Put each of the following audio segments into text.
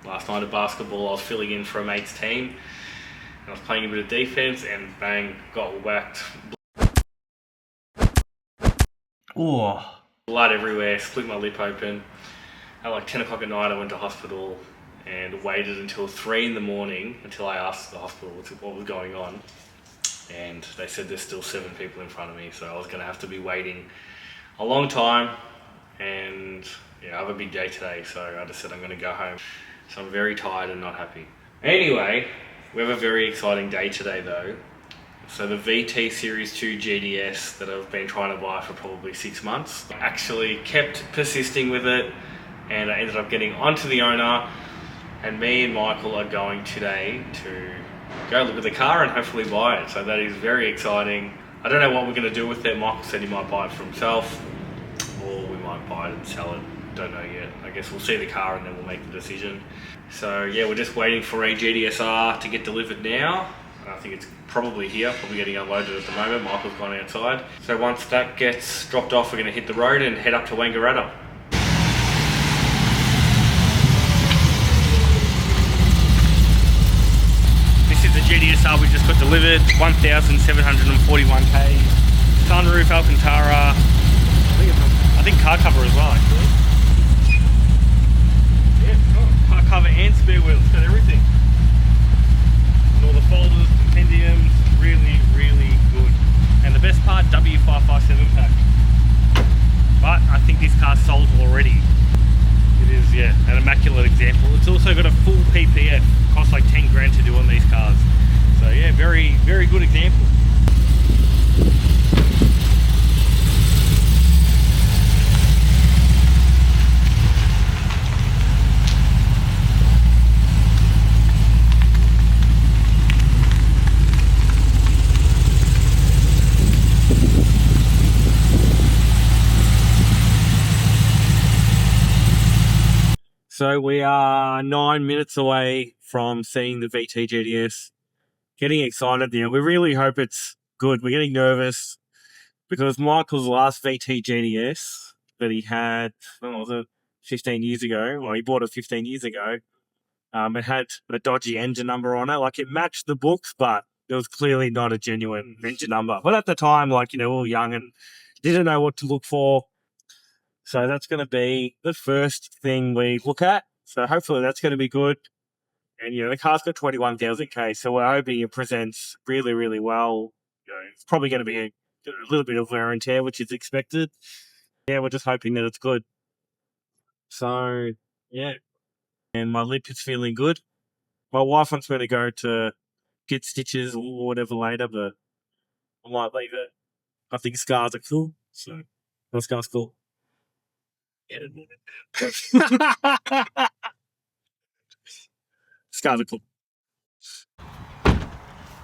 Last night at basketball, I was filling in for a mate's team. I was playing a bit of defense and bang, got whacked. Oh. Blood everywhere, split my lip open. At like 10 o'clock at night, I went to hospital and waited until 3 in the morning until I asked the hospital what was going on. And they said there's still 7 people in front of me, so I was going to have to be waiting a long time. And yeah, I have a big day today, so I just said I'm going to go home. So I'm very tired and not happy. Anyway, we have a very exciting day today though. So the VT Series 2 GTS that I've been trying to buy for probably 6 months, I actually kept persisting with it, and I ended up getting onto the owner, and me and Michael are going today to go look at the car and hopefully buy it. So that is very exciting. I don't know what we're going to do with it. Michael said he might buy it for himself, or we might buy it and sell it. Don't know yet. I guess we'll see the car and then we'll make the decision. So yeah, we're just waiting for a GTSR to get delivered now. I think it's probably here, probably getting unloaded at the moment. Michael's gone outside. So once that gets dropped off, we're going to hit the road and head up to Wangaratta. This is the GTSR we just got delivered, 1,741 K. Sunroof, Alcantara. I think car cover as well, actually. Yeah, car cover and spare wheels, got everything. And all the folders, compendiums, really, really good. And the best part, W557 pack. But I think this car's sold already. It is, yeah, an immaculate example. It's also got a full PPF, costs like 10 grand to do on these cars. So yeah, very, very good example. So we are 9 minutes away from seeing the VT GTS. Getting excited, you know, we really hope it's good. We're getting nervous because Michael's last VT GTS that he had, when was it, 15 years ago, well, he bought it 15 years ago. It had a dodgy engine number on it. Like, it matched the books, but it was clearly not a genuine engine number. But at the time, like, you know, we were young and didn't know what to look for. So that's going to be the first thing we look at. So hopefully that's going to be good. And, you know, the car's got 21,000 K, so we're hoping it presents really, really well. You know, it's probably going to be a little bit of wear and tear, which is expected. Yeah, we're just hoping that it's good. So, yeah. And my lip is feeling good. My wife wants me to go to get stitches or whatever later, but I might leave it. I think scars are cool, so that scar's cool. Scars are cool.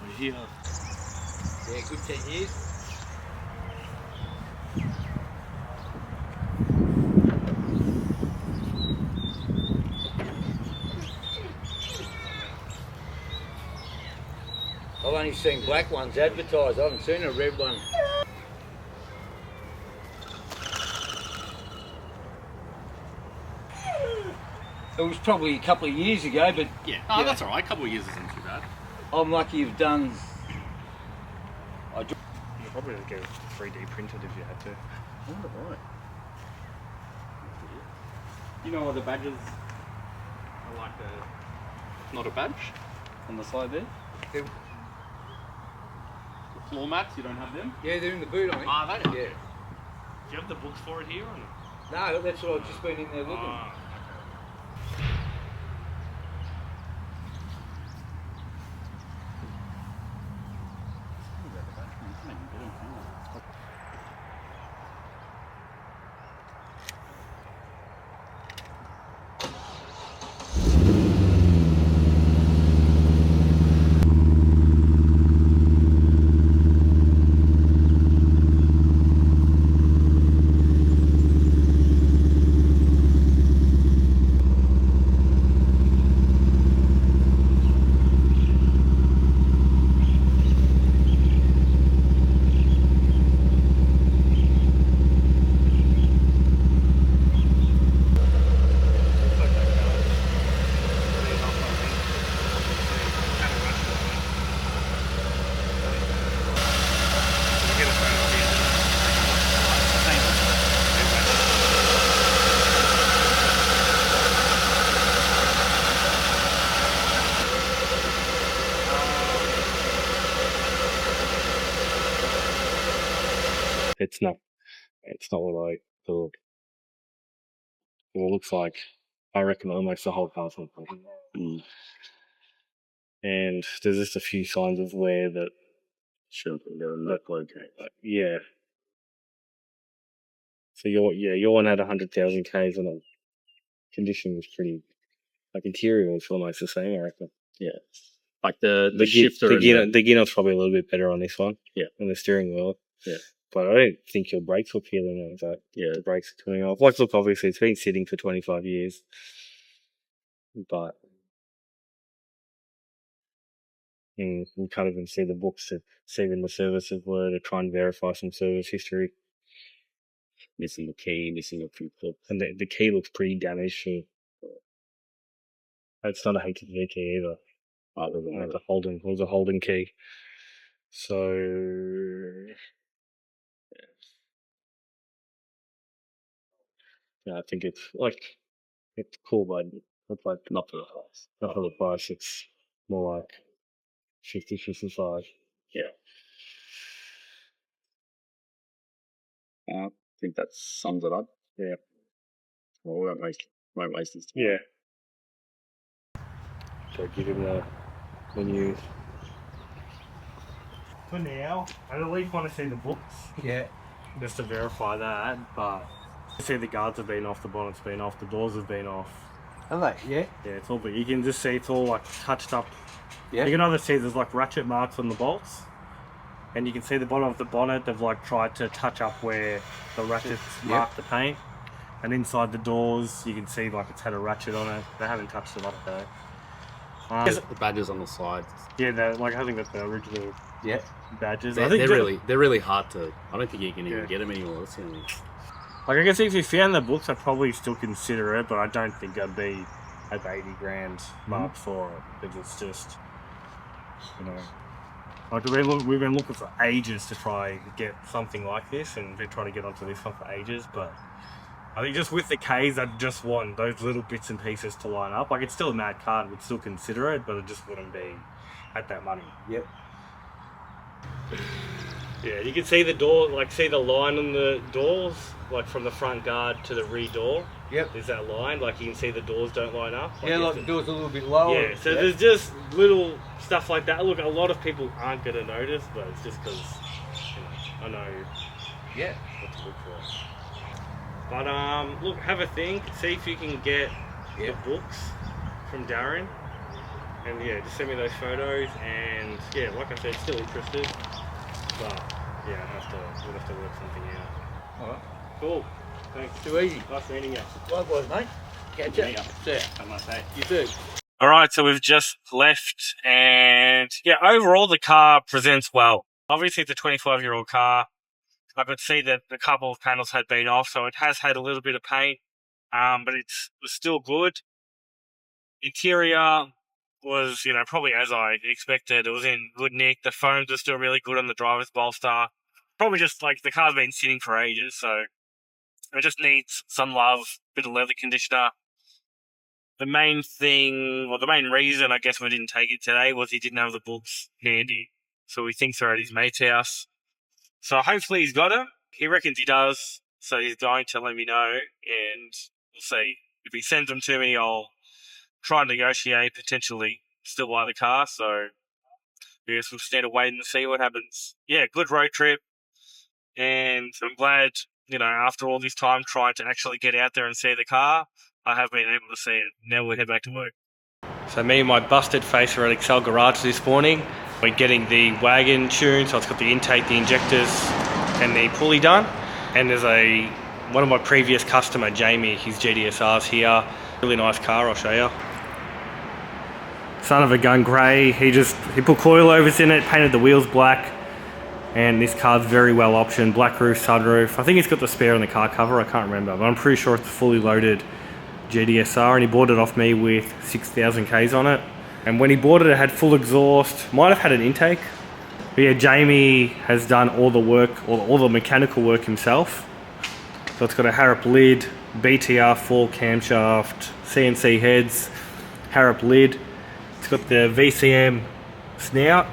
We're here. Yeah, good 10 years. I've only seen black ones advertised, I haven't seen a red one. It was probably a couple of years ago, but... Yeah, oh, yeah. That's alright, a couple of years isn't too bad. I'm lucky you've done... You'd probably go 3D printed if you had to. Oh, right. You know what the badges are like not a badge on the side there? They're... The floor mats, you don't have them? Yeah, they're in the boot, I think. Ah, they are? Yeah. Do you have the books for it here or not? No, that's what I've just been in there looking. Ah. it's not what I thought. Well, it looks like, I reckon almost the whole car's not broken. And there's just a few signs of wear that Sure, they're not okay. yeah. So your one had 100,000 Ks and the condition was pretty, like interior was almost the same, I reckon. Yeah. Like the shifter. The Gino's probably a little bit better on this one. Yeah. And the steering wheel. Yeah. But I don't think your brakes were peeling out. The brakes are coming off. Like, look, obviously it's been sitting for 25 years. But we can't even see the books to see when the services were to try and verify some service history. Missing the key, missing a few clips. And the key looks pretty damaged too. It's not a HTV key either. It was a Holden key. So yeah, I think it's cool, but it's like Not for the price. Not for the price. It's more like 50, 55. Yeah. I think that sums it up. Yeah. Well, we won't waste this time. Yeah. So give him the news. For now, I at least want to see the books. Yeah. Just to verify that, but you see the guards have been off, the bonnet's been off, the doors have been off. Are they? Yeah. Yeah, it's all, but you can just see it's all like touched up. Yeah. You can either see there's like ratchet marks on the bolts, and you can see the bottom of the bonnet, they've like tried to touch up where the ratchets mark the paint. And inside the doors, you can see like it's had a ratchet on it. They haven't touched it up though. The badges on the side. Yeah, like I think that's the original badges. They're really hard to. I don't think you can even get them anymore. That's the only. Like, I guess if you found the books, I'd probably still consider it, but I don't think I'd be at the 80 grand mark for it. Because it's just, you know, like we've been looking for ages to try and get something like this, and we're trying to get onto this one for ages, but I think just with the Ks, I'd just want those little bits and pieces to line up. Like, it's still a mad car, would still consider it, but it just wouldn't be at that money. Yep. Yeah, you can see the door, like see the line on the doors, like from the front guard to the rear door. Yep. There's that line, like you can see the doors don't line up. Like Like the door's a little bit lower. Yeah, so there's just little stuff like that. Look, a lot of people aren't going to notice, but it's just because, I know what to look for. But look, have a think, see if you can get the books from Darren. And just send me those photos, and like I said, still interested. But we'll have to work something out. Alright. Cool. Thanks. Too easy. Nice meeting you. Likewise, mate. Catch ya. See ya. Have a nice day. You too. Alright, so we've just left, and overall the car presents well. Obviously it's a 25-year-old car. I could see that a couple of panels had been off, so it has had a little bit of paint, but it was still good. Interior was, probably as I expected. It was in good nick. The foams are still really good on the driver's bolster. Probably just like the car's been sitting for ages, so it just needs some love, bit of leather conditioner. The main thing, or the main reason I guess we didn't take it today was he didn't have the books handy. So he thinks they're at his mate's house. So hopefully he's got them. He reckons he does. So he's going to let me know, and we'll see. If he sends them to me, I'll try and negotiate, potentially still buy the car. So I guess we'll stand and wait and see what happens. Yeah, good road trip. And I'm glad, after all this time trying to actually get out there and see the car, I have been able to see it. Now we'll head back to work. So me and my busted face are at Accel Garage this morning. We're getting the wagon tuned, so it's got the intake, the injectors, and the pulley done. And there's one of my previous customer, Jamie, his GTSR's here. Really nice car, I'll show you. Son of a gun grey. He put coilovers in it, painted the wheels black, and this car's very well optioned. Black roof, sunroof. I think he's got the spare on the car cover, I can't remember, but I'm pretty sure it's a fully loaded GTSR, and he bought it off me with 6,000 Ks on it. And when he bought it, it had full exhaust, might have had an intake. But yeah, Jamie has done all the work, all the mechanical work himself. So it's got a Harrop lid, BTR full camshaft, CNC heads, Harrop lid. It's got the VCM snout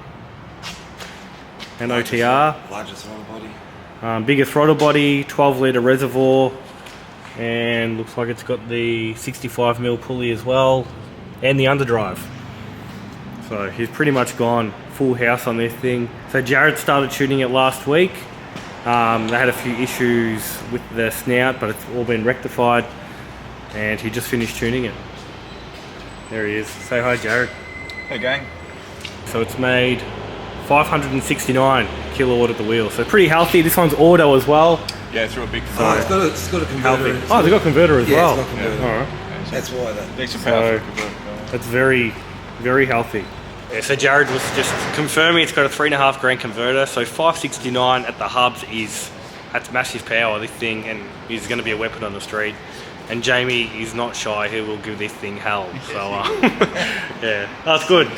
and OTR. Largest auto body. Bigger throttle body, 12 litre reservoir, and looks like it's got the 65mm pulley as well, and the underdrive. So he's pretty much gone full house on this thing. So Jared started tuning it last week. They had a few issues with the snout, but it's all been rectified, and he just finished tuning it. There he is. Say hi, Jared. Hey gang. So it's made 569 kilowatt at the wheel, so pretty healthy. This one's auto as well. Yeah, through a big It's got a converter. Healthy. Oh, they've got converter as well. It's got converter. All right. That's why that. decent power. So it's very, very healthy. Yeah, so Jared was just confirming it's got a 3.5 grand converter, so 569 at the hubs that's massive power, this thing, and he's going to be a weapon on the street. And Jamie is not shy, he will give this thing hell. So yeah, that's good.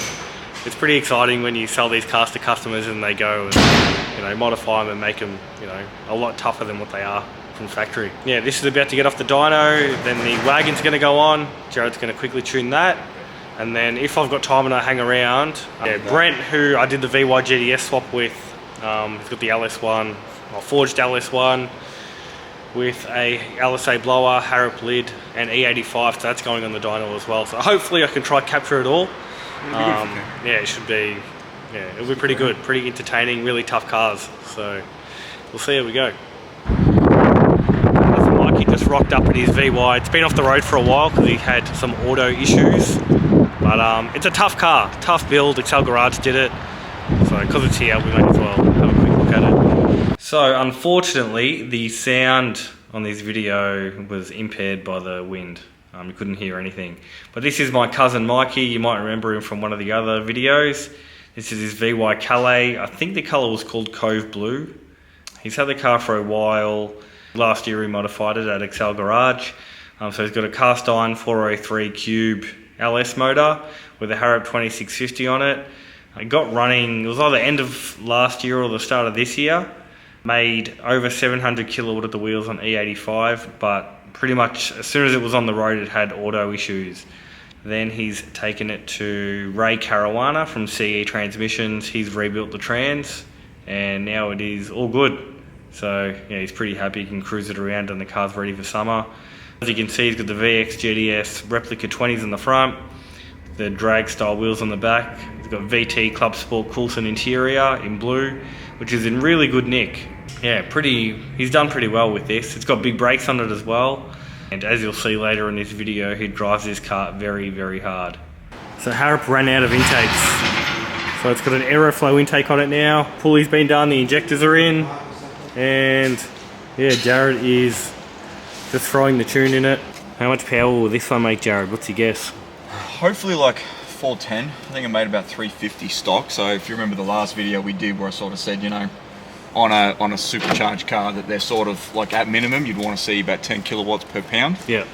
It's pretty exciting when you sell these cars to customers and they go and modify them and make them a lot tougher than what they are from factory. Yeah, this is about to get off the dyno, then the wagon's going to go on. Jared's going to quickly tune that. And then if I've got time and I hang around, Brent, who I did the VY GTS swap with, he's got the LS1, forged LS1 with a LSA blower, Harrop lid, and E85, so that's going on the dyno as well. So hopefully I can try capture it all. Yeah, it should be, it'll be pretty good, pretty entertaining, really tough cars. So we'll see how we go. Mikey just rocked up at his VY. It's been off the road for a while because he had some auto issues. But it's a tough car, tough build. Accel Garage did it, so because it's here, we might as well have a quick look at it. So unfortunately, the sound on this video was impaired by the wind. You couldn't hear anything. But this is my cousin Mikey. You might remember him from one of the other videos. This is his VY Calais. I think the colour was called Cove Blue. He's had the car for a while. Last year he modified it at Accel Garage. So he's got a cast iron 403 cube LS motor with a Harrop 2650 on it. It got running, it was either end of last year or the start of this year. Made over 700 kilowatt at the wheels on E85, but pretty much as soon as it was on the road it had auto issues. Then he's taken it to Ray Caruana from CE Transmissions. He's rebuilt the trans and now it is all good. So yeah, he's pretty happy, he can cruise it around and the car's ready for summer. As you can see, he's got the VX GTS replica 20s in the front, the drag style wheels on the back. He's got VT Club Sport Coulson interior in blue, which is in really good nick. Yeah, he's done pretty well with this. It's got big brakes on it as well. And as you'll see later in this video, he drives this car very, very hard. So Harrop ran out of intakes. So it's got an Aeroflow intake on it now. Pulley's been done, the injectors are in. And yeah, Jared is just throwing the tune in it. How much power will this one make, Jared? What's your guess? Hopefully like 410. I think I made about 350 stock. So if you remember the last video we did where I sort of said, on a supercharged car that they're sort of like at minimum you'd want to see about 10 kilowatts per pound. Yeah.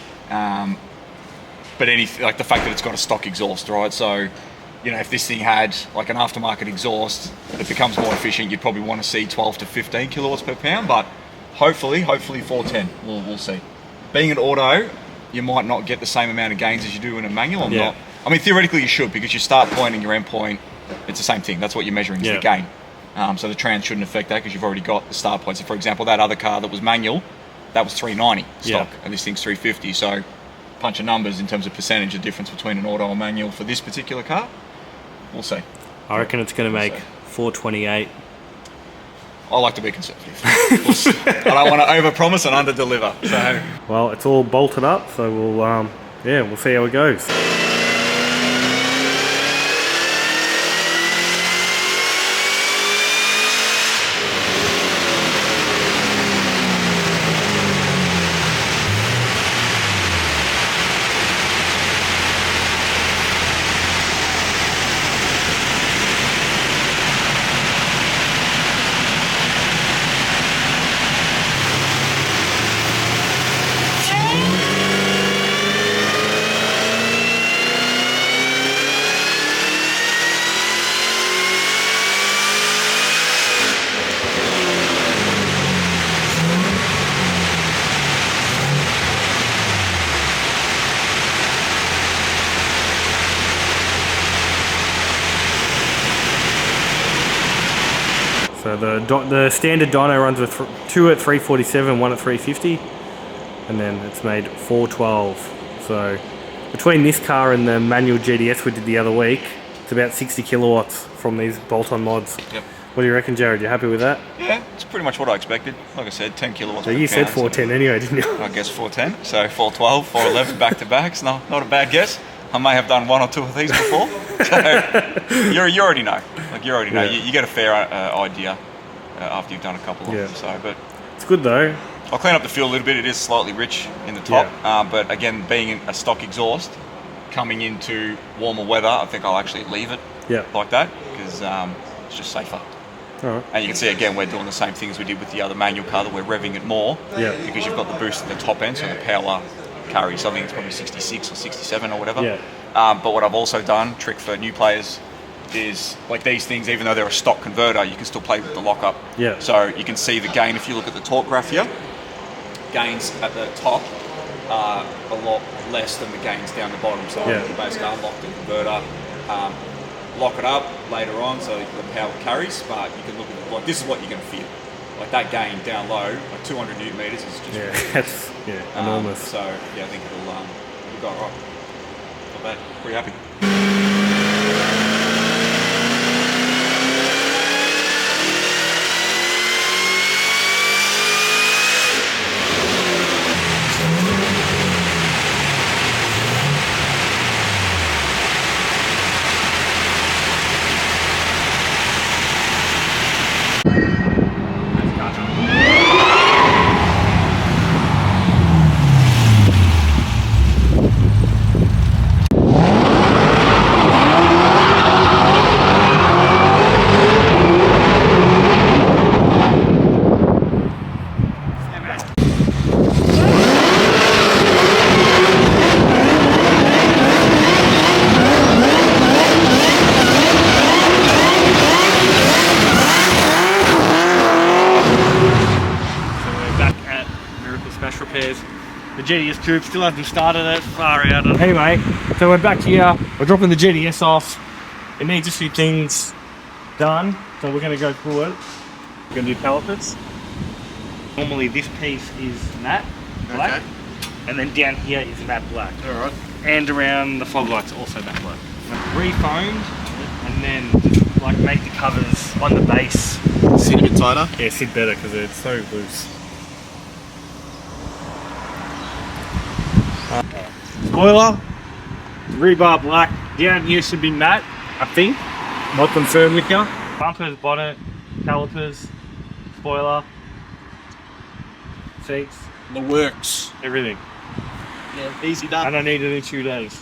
But like the fact that it's got a stock exhaust, right? So, if this thing had like an aftermarket exhaust that becomes more efficient, you'd probably want to see 12 to 15 kilowatts per pound. But hopefully 410. We'll see. Being an auto, you might not get the same amount of gains as you do in a manual. Not. I mean, theoretically you should, because your start point and your end point, it's the same thing. That's what you're measuring, is the gain. So the trans shouldn't affect that because you've already got the start point. So for example, that other car that was manual, that was 390 stock, and this thing's 350. So punch of numbers in terms of percentage of difference between an auto and manual for this particular car. We'll see. I reckon it's going to make 428. I like to be conservative. I don't want to overpromise and under-deliver. So. Well, it's all bolted up, so we'll see how it goes. The standard dyno runs with 2 at 347, 1 at 350, and then it's made 412. So between this car and the manual GTS we did the other week, it's about 60 kilowatts from these bolt-on mods. Yep. What do you reckon, Jared? You happy with that? Yeah, it's pretty much what I expected. Like I said, 10 kilowatts. So you said 410 anyway, didn't you? I guess 410. So 412, 411 back to backs. No, not a bad guess. I may have done 1 or 2 of these before. So you already know. Like you already know. Yeah. You get a fair idea after you've done a couple of them. So, but it's good though. I'll clean up the fuel a little bit. It is slightly rich in the top, but again, being a stock exhaust, coming into warmer weather, I think I'll actually leave it like that because it's just safer. All right. And you can see again, we're doing the same thing as we did with the other manual car, that we're revving it more because you've got the boost at the top end, so the power carries. I think it's probably 66 or 67 or whatever. Yeah. But what I've also done, trick for new players, is like these things, even though they're a stock converter, you can still play with the lockup. Yeah. So you can see the gain if you look at the torque graph here. Gains at the top are a lot less than the gains down the bottom. So you basically unlock the converter, lock it up later on so the power carries, but you can look at it like this is what you're going to feel. Like that gain down low, like 200 newton meters is just that's enormous. So yeah, I think it'll go alright. Not bad. Pretty happy. The GTS tube still hasn't started it, far out. Anyway, so we're back here, we're dropping the GTS off. It needs a few things done, so we're going to go through it. We're going to do calipers. Normally this piece is matte black, and then down here is matte black. Alright. And around the fog lights also matte black. Refoamed, and then just like make the covers on the base Sit a bit tighter. yeah, sit better because it's so loose. Spoiler, rebar black, down here should be matte, I think, not confirmed with you. Bumpers, bonnet, calipers, spoiler, seats, The works. everything. Yeah, easy done. And I need it in 2 days.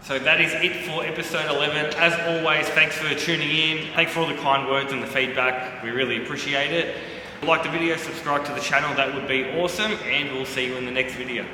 So that is it for episode 11. As always, thanks for tuning in. Thanks for all the kind words and the feedback. We really appreciate it. If you like the video, subscribe to the channel. That would be awesome. And we'll see you in the next video.